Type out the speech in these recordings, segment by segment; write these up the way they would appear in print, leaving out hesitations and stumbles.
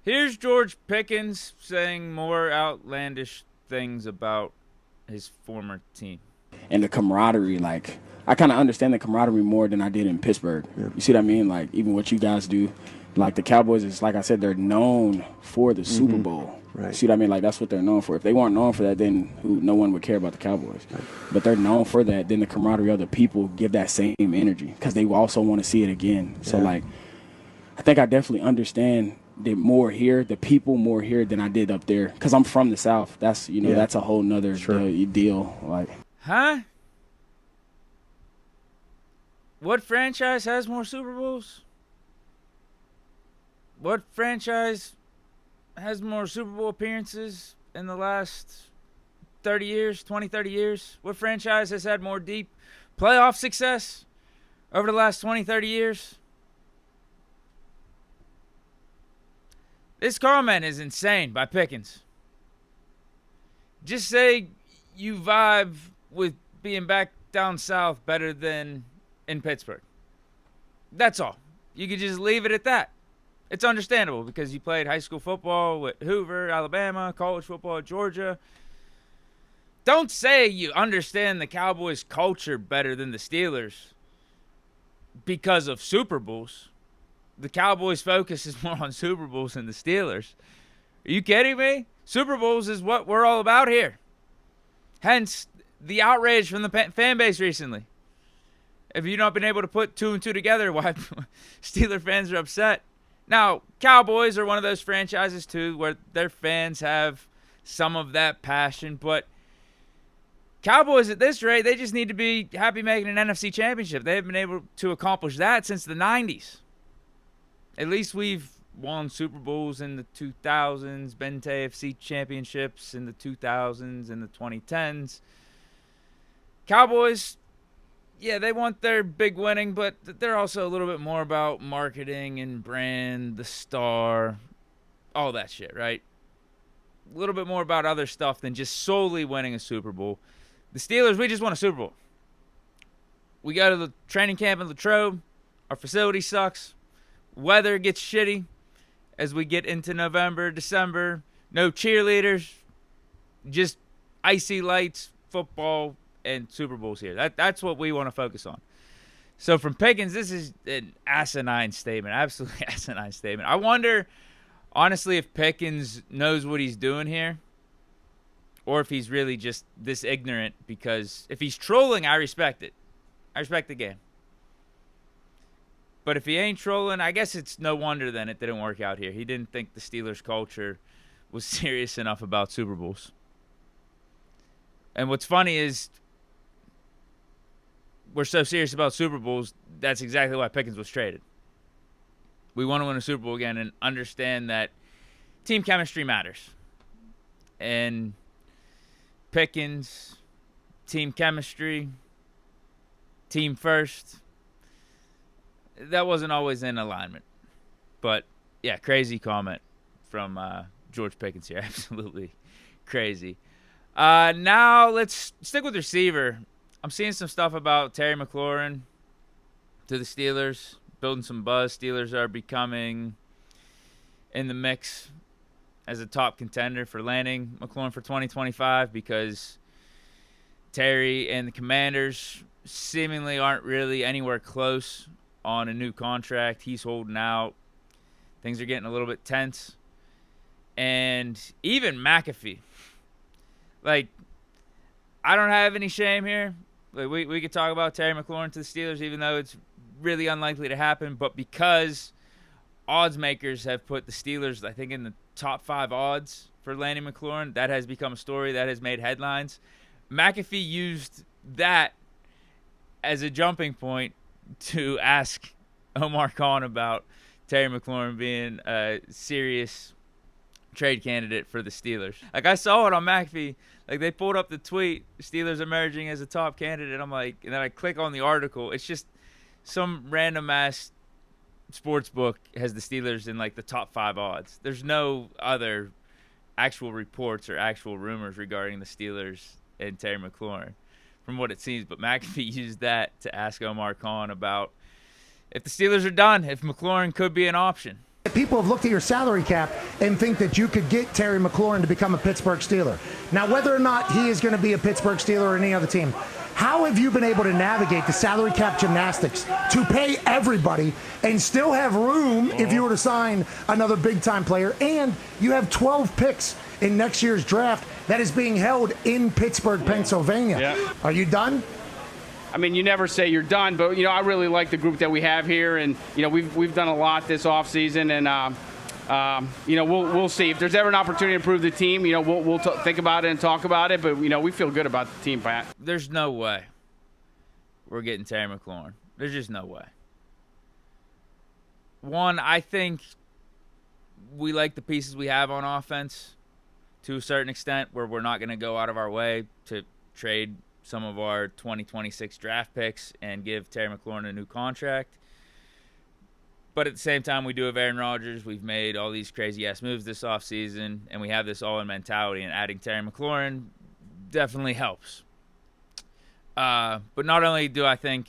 Here's George Pickens saying more outlandish things about his former team. And the camaraderie, like I kind of understand the camaraderie more than I did in Pittsburgh. Yeah. You see what I mean? Like even what you guys do, like the Cowboys is like I said, they're known for the Super Bowl. Right. See what I mean? Like that's what they're known for. If they weren't known for that, then no one would care about the Cowboys. Right. But they're known for that. Then the camaraderie of the people give that same energy because they also want to see it again. So like, I think I definitely understand the more here, the people more here than I did up there because I'm from the South. That's that's a whole nother deal. Like. Huh? What franchise has more Super Bowls? What franchise has more Super Bowl appearances in the last 30 years, 20, 30 years? What franchise has had more deep playoff success over the last 20, 30 years? This comment is insane by Pickens. Just say you vibe with being back down south better than in Pittsburgh. That's all. You could just leave it at that. It's understandable because you played high school football with Hoover, Alabama, college football at Georgia. Don't say you understand the Cowboys' culture better than the Steelers because of Super Bowls. The Cowboys' focus is more on Super Bowls than the Steelers. Are you kidding me? Super Bowls is what we're all about here. Hence, the outrage from the fan base recently. If you've not been able to put two and two together, why Steeler fans are upset. Now, Cowboys are one of those franchises, too, where their fans have some of that passion. But Cowboys, at this rate, they just need to be happy making an NFC championship. They haven't been able to accomplish that since the 90s. At least we've won Super Bowls in the 2000s, been to AFC championships in the 2000s and the 2010s. Cowboys, yeah, they want their big winning, but they're also a little bit more about marketing and brand, the star, all that shit, right? A little bit more about other stuff than just solely winning a Super Bowl. The Steelers, we just won a Super Bowl. We go to the training camp in Latrobe. Our facility sucks. Weather gets shitty as we get into November, December. No cheerleaders. Just icy lights, football, and Super Bowls here. That's what we want to focus on. So from Pickens, this is an asinine statement. Absolutely asinine statement. I wonder, honestly, if Pickens knows what he's doing here. Or if he's really just this ignorant. Because if he's trolling, I respect it. I respect the game. But if he ain't trolling, I guess it's no wonder then it didn't work out here. He didn't think the Steelers' culture was serious enough about Super Bowls. And what's funny is we're so serious about Super Bowls, that's exactly why Pickens was traded. We want to win a Super Bowl again and understand that team chemistry matters. And Pickens, team chemistry, team first, that wasn't always in alignment. But, yeah, crazy comment from George Pickens here. Absolutely crazy. Now let's stick with receiver. I'm seeing some stuff about Terry McLaurin to the Steelers, building some buzz. Steelers are becoming in the mix as a top contender for landing McLaurin for 2025 because Terry and the Commanders seemingly aren't really anywhere close on a new contract. He's holding out. Things are getting a little bit tense. And even McAfee. Like, I don't have any shame here. Like, we could talk about Terry McLaurin to the Steelers, even though it's really unlikely to happen. But because odds makers have put the Steelers, I think, in the top 5 odds for landing McLaurin, that has become a story that has made headlines. McAfee used that as a jumping point to ask Omar Khan about Terry McLaurin being a serious trade candidate for the Steelers. Like, I saw it on McAfee. Like, they pulled up the tweet, Steelers emerging as a top candidate. I'm like, and then I click on the article. It's just some random-ass sports book has the Steelers in, like, the top 5 odds. There's no other actual reports or actual rumors regarding the Steelers and Terry McLaurin, from what it seems. But McAfee used that to ask Omar Khan about if the Steelers are done, if McLaurin could be an option. People have looked at your salary cap and think that you could get Terry McLaurin to become a Pittsburgh Steeler. Now, whether or not he is going to be a Pittsburgh Steeler or any other team, how have you been able to navigate the salary cap gymnastics to pay everybody and still have room if you were to sign another big-time player? And you have 12 picks in next year's draft that is being held in Pittsburgh, Pennsylvania. Yeah. Are you done? I mean, you never say you're done, but, you know, I really like the group that we have here. And, you know, we've done a lot this offseason. And, you know, we'll see. If there's ever an opportunity to improve the team, you know, we'll think about it and talk about it. But, you know, we feel good about the team, Pat. There's no way we're getting Terry McLaurin. There's just no way. One, I think we like the pieces we have on offense to a certain extent, where we're not going to go out of our way to trade some of our 2026 draft picks and give Terry McLaurin a new contract. But at the same time, we do have Aaron Rodgers. We've made all these crazy-ass moves this offseason, and we have this all-in mentality, and adding Terry McLaurin definitely helps. But not only do I think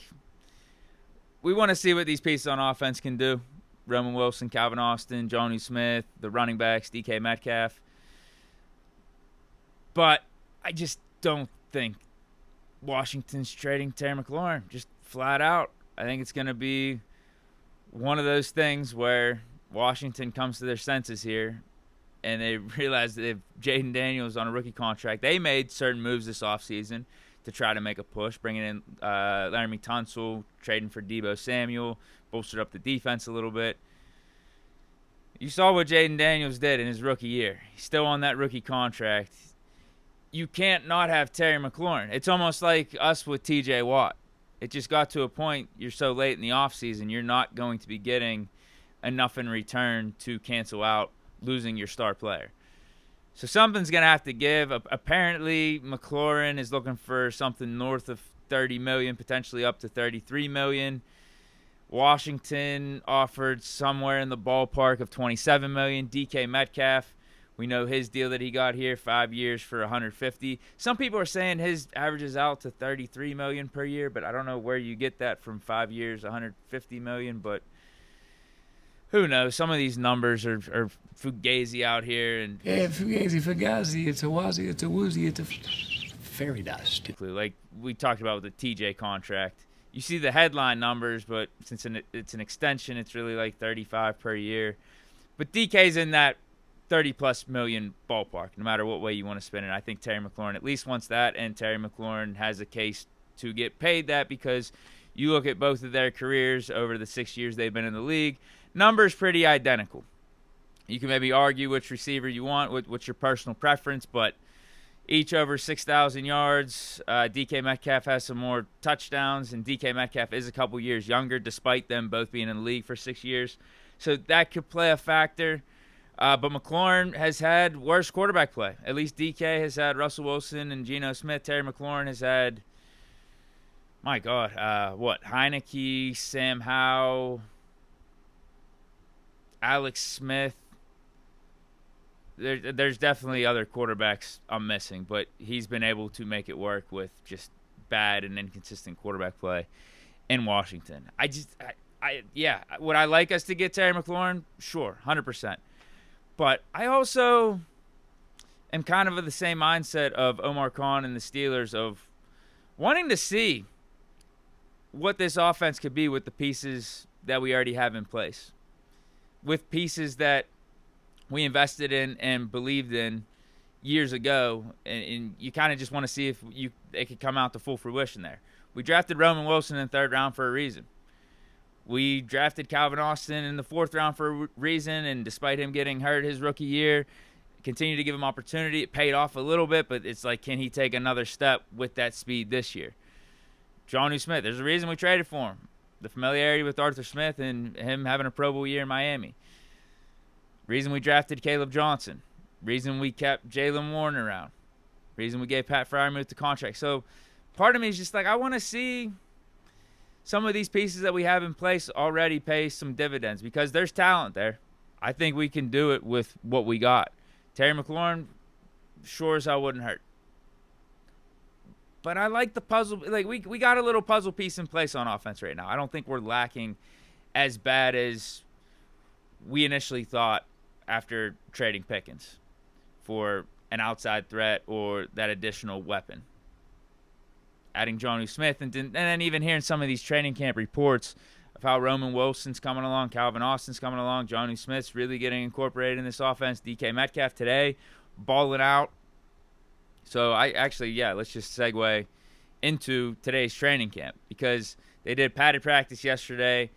we want to see what these pieces on offense can do, Roman Wilson, Calvin Austin, Jonnu Smith, the running backs, DK Metcalf, but I just don't think Washington's trading Terry McLaurin, just flat out. I think it's going to be one of those things where Washington comes to their senses here and they realize that if Jaden Daniels on a rookie contract, they made certain moves this offseason to try to make a push, bringing in Laramie Tunsil, trading for Deebo Samuel, bolstered up the defense a little bit. You saw what Jaden Daniels did in his rookie year. He's still on that rookie contract. You can't not have Terry McLaurin. It's almost like us with TJ Watt. It just got to a point, you're so late in the offseason, you're not going to be getting enough in return to cancel out losing your star player. So something's going to have to give. Apparently, McLaurin is looking for something north of $30 million, potentially up to $33 million. Washington offered somewhere in the ballpark of $27 million. DK Metcalf, we know his deal that he got here, 5 years for $150. Some people are saying his averages out to $33 million per year, but I don't know where you get that from 5 years, $150 million. But who knows? Some of these numbers are fugazi out here, and fugazi, it's a wazi, it's a woozy, it's a fairy dust. Like we talked about with the TJ contract. You see the headline numbers, but since it's an extension, it's really like $35 per year. But DK's in that $30+ million ballpark, no matter what way you want to spin it. I think Terry McLaurin at least wants that, and Terry McLaurin has a case to get paid that because you look at both of their careers over the 6 years they've been in the league, numbers pretty identical. You can maybe argue which receiver you want, what's your personal preference, but each over 6,000 yards. DK Metcalf has some more touchdowns, and DK Metcalf is a couple years younger, despite them both being in the league for 6 years. So that could play a factor. But McLaurin has had worse quarterback play. At least DK has had Russell Wilson and Geno Smith. Terry McLaurin has had, my God, Heineke, Sam Howell, Alex Smith. There's definitely other quarterbacks I'm missing, but he's been able to make it work with just bad and inconsistent quarterback play in Washington. Would I like us to get Terry McLaurin? Sure, 100%. But I also am kind of the same mindset of Omar Khan and the Steelers of wanting to see what this offense could be with the pieces that we already have in place, with pieces that we invested in and believed in years ago, and you kind of just want to see if they could come out to full fruition there. We drafted Roman Wilson in the 3rd round for a reason. We drafted Calvin Austin in the 4th round for a reason, and despite him getting hurt his rookie year, continued to give him opportunity. It paid off a little bit, but it's like, can he take another step with that speed this year? Jonnu Smith, there's a reason we traded for him. The familiarity with Arthur Smith and him having a Pro Bowl year in Miami. Reason we drafted Caleb Johnson. Reason we kept Jalen Warren around. Reason we gave Pat Freiermuth the contract. So part of me is just like, I want to see some of these pieces that we have in place already pay some dividends because there's talent there. I think we can do it with what we got. Terry McLaurin, sure as hell wouldn't hurt. But I like the puzzle. Like we got a little puzzle piece in place on offense right now. I don't think we're lacking as bad as we initially thought after trading Pickens for an outside threat or that additional weapon. Adding Jonnu Smith, and then even hearing some of these training camp reports of how Roman Wilson's coming along, Calvin Austin's coming along, Jonnu Smith's really getting incorporated in this offense, DK Metcalf today balling out. So let's just segue into today's training camp, because they did padded practice yesterday,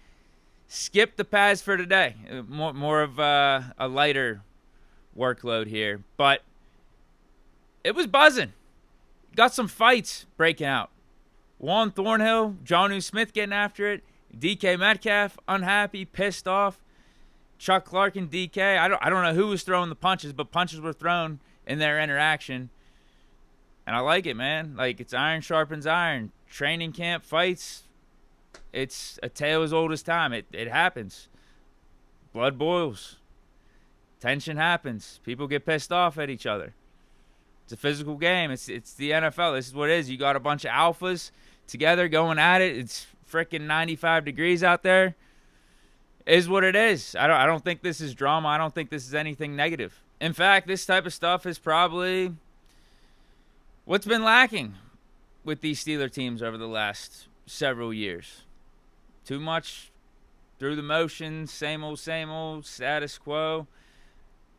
skipped the pads for today, more of a lighter workload here, but it was buzzing. Got some fights breaking out. Juan Thornhill, Jonnu Smith getting after it. DK Metcalf unhappy, pissed off. Chuck Clark and DK. I don't know who was throwing the punches, but punches were thrown in their interaction. And I like it, man. Like, it's iron sharpens iron. Training camp fights, it's a tale as old as time. It happens. Blood boils. Tension happens. People get pissed off at each other. It's a physical game. It's the NFL. This is what it is. You got a bunch of alphas together going at it. It's freaking 95 degrees out there. It is what it is. I don't think this is drama. I don't think this is anything negative. In fact, this type of stuff is probably what's been lacking with these Steeler teams over the last several years. Too much through the motions, same old, status quo.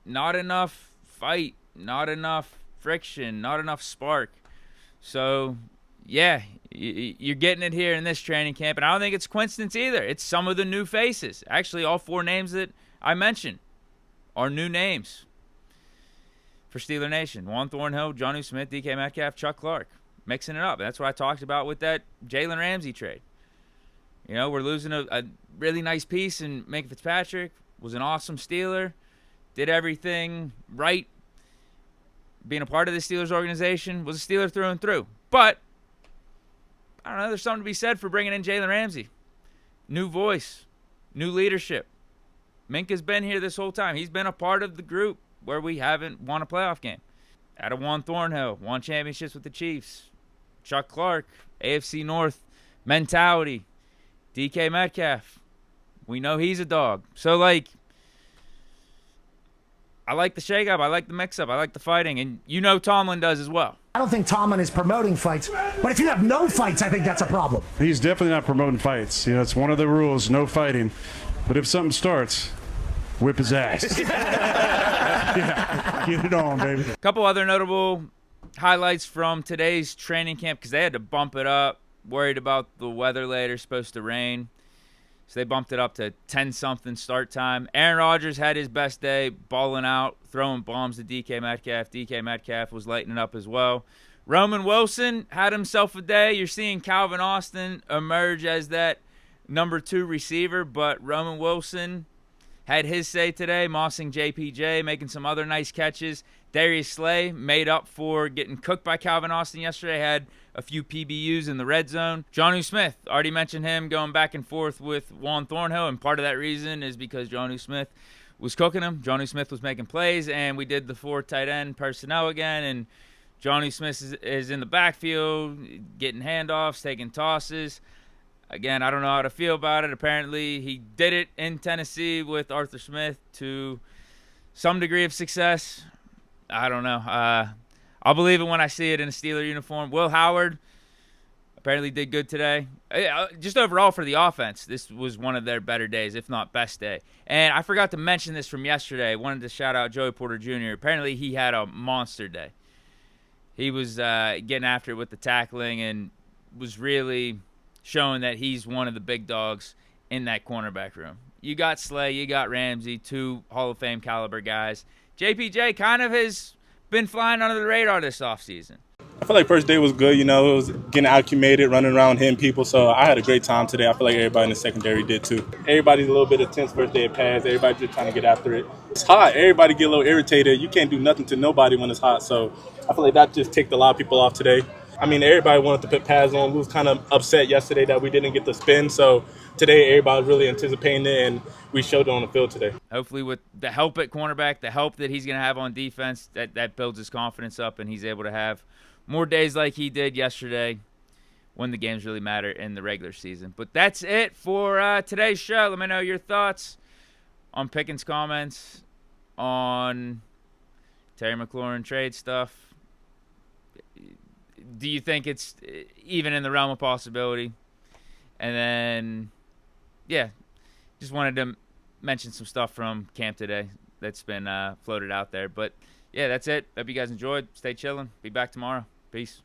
Not enough fight, not enough friction, not enough spark. So, yeah, you're getting it here in this training camp, and I don't think it's coincidence either. It's some of the new faces. Actually, all four names that I mentioned are new names for Steeler Nation. Juan Thornhill, Jonnu Smith, DK Metcalf, Chuck Clark. Mixing it up. That's what I talked about with that Jalen Ramsey trade. You know, we're losing a really nice piece in Minka Fitzpatrick. Was an awesome Steeler. Did everything right. Being a part of the Steelers organization, was a Steeler through and through. But, I don't know, there's something to be said for bringing in Jalen Ramsey. New voice, new leadership. Minka's been here this whole time. He's been a part of the group where we haven't won a playoff game. Out of Juan Thornhill, won championships with the Chiefs. Chuck Clark, AFC North mentality. DK Metcalf, we know he's a dog. So, like, I like the shakeup. I like the mix-up. I like the fighting. And you know Tomlin does as well. I don't think Tomlin is promoting fights, but if you have no fights, I think that's a problem. He's definitely not promoting fights. You know, it's one of the rules, no fighting. But if something starts, whip his ass. Yeah, get it on, baby. A couple other notable highlights from today's training camp, because they had to bump it up, worried about the weather later, supposed to rain. So they bumped it up to 10-something start time. Aaron Rodgers had his best day, balling out, throwing bombs to DK Metcalf. DK Metcalf was lighting it up as well. Roman Wilson had himself a day. You're seeing Calvin Austin emerge as that number 2 receiver, but Roman Wilson had his say today, mossing JPJ, making some other nice catches. Darius Slay made up for getting cooked by Calvin Austin yesterday, had a few PBUs in the red zone. Jonnu Smith, already mentioned him going back and forth with Juan Thornhill, and part of that reason is because Jonnu Smith was cooking him. Jonnu Smith was making plays, and we did the 4 tight end personnel again, and Jonnu Smith is in the backfield, getting handoffs, taking tosses. Again, I don't know how to feel about it. Apparently, he did it in Tennessee with Arthur Smith to some degree of success. I don't know. I'll believe it when I see it in a Steeler uniform. Will Howard apparently did good today. Just overall for the offense, this was one of their better days, if not best day. And I forgot to mention this from yesterday. I wanted to shout out Joey Porter Jr. Apparently, he had a monster day. He was getting after it with the tackling and was really showing that he's one of the big dogs in that cornerback room. You got Slay, you got Ramsey, 2 Hall of Fame caliber guys. JPJ kind of has been flying under the radar this offseason. I feel like first day was good. You know, it was getting acclimated, running around, hitting people. So I had a great time today. I feel like everybody in the secondary did too. Everybody's a little bit intense first day of pads. Everybody's just trying to get after it. It's hot. Everybody get a little irritated. You can't do nothing to nobody when it's hot. So I feel like that just ticked a lot of people off today. I mean, everybody wanted to put pads on. We was kind of upset yesterday that we didn't get the spin. So today, everybody was really anticipating it, and we showed it on the field today. Hopefully with the help at cornerback, the help that he's going to have on defense, that builds his confidence up, and he's able to have more days like he did yesterday when the games really matter in the regular season. But that's it for today's show. Let me know your thoughts on Pickens' comments, on Terry McLaurin trade stuff. Do you think it's even in the realm of possibility? And then, yeah, just wanted to mention some stuff from camp today that's been floated out there. But, yeah, that's it. Hope you guys enjoyed. Stay chilling. Be back tomorrow. Peace.